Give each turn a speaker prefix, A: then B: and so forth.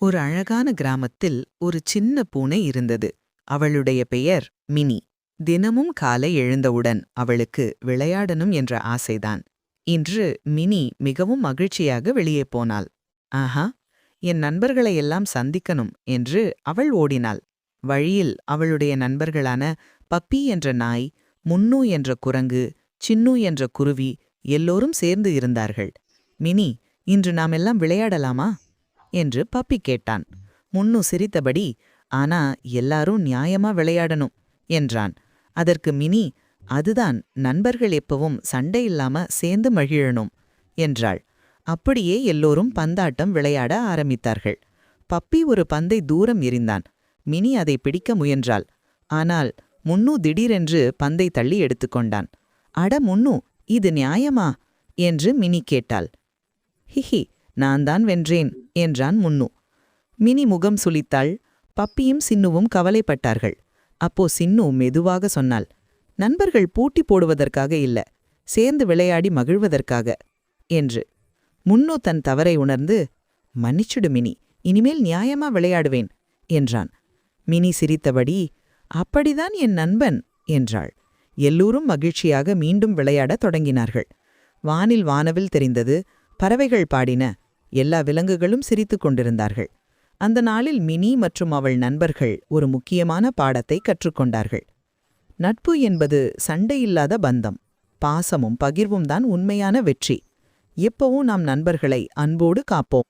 A: ஒரு அழகான கிராமத்தில் ஒரு சின்ன பூனை இருந்தது. அவளுடைய பெயர் மினி. தினமும் காலை எழுந்தவுடன் அவளுக்கு விளையாடணும் என்ற ஆசைதான். இன்று மினி மிகவும் மகிழ்ச்சியாக வெளியே போனாள். ஆஹா, என் நண்பர்களையெல்லாம் சந்திக்கணும் என்று அவள் ஓடினாள். வழியில் அவளுடைய நண்பர்களான பப்பி என்ற நாய், முன்னு என்ற குரங்கு, சின்னு என்ற குருவி எல்லோரும் சேர்ந்து இருந்தார்கள். மினி, இன்று நாமெல்லாம் விளையாடலாமா என்று பப்பி கேட்டான். முன்னு சிரித்தபடி, ஆனா எல்லாரும் நியாயமா விளையாடணும் என்றான். அதற்கு மினி, அதுதான், நண்பர்கள் எப்பவும் சண்டை இல்லாம சேர்ந்து மகிழணும் என்றாள். அப்படியே எல்லோரும் பந்தாட்டம் விளையாட ஆரம்பித்தார்கள். பப்பி ஒரு பந்தை தூரம் எறிந்தான். மினி அதை பிடிக்க முயன்றாள். ஆனால் முன்னு திடீரென்று பந்தை தள்ளி எடுத்துக்கொண்டான். அட முன்னு, இது நியாயமா என்று மினி கேட்டாள். ஹிஹி, நான் தான் வென்றேன் என்றான் முன்னு. மினி முகம் சுளித்தாள். பப்பியும் சின்னுவும் கவலைப்பட்டார்கள். அப்போ சின்னு மெதுவாக சொன்னாள், நண்பர்கள் போட்டி போடுவதற்காக இல்ல, சேர்ந்து விளையாடி மகிழ்வதற்காக என்று. முன்னு தன் தவறை உணர்ந்து, மன்னிச்சுடு மினி, இனிமேல் நியாயமா விளையாடுவேன் என்றான். மினி சிரித்தபடி, அப்படிதான் என் நண்பன் என்றாள். எல்லோரும் மகிழ்ச்சியாக மீண்டும் விளையாடத் தொடங்கினார்கள். வானில் வானவில் தெரிந்தது. பறவைகள் பாடின. எல்லா விலங்குகளும் சிரித்துக் கொண்டிருந்தார்கள். அந்த நாளில் மினி மற்றும் அவள் நண்பர்கள் ஒரு முக்கியமான பாடத்தை கற்றுக்கொண்டார்கள். நட்பு என்பது சண்டையில்லாத பந்தம். பாசமும் பகிர்வும் தான் உண்மையான வெற்றி. எப்பவும் நாம் நண்பர்களை அன்போடு காப்போம்.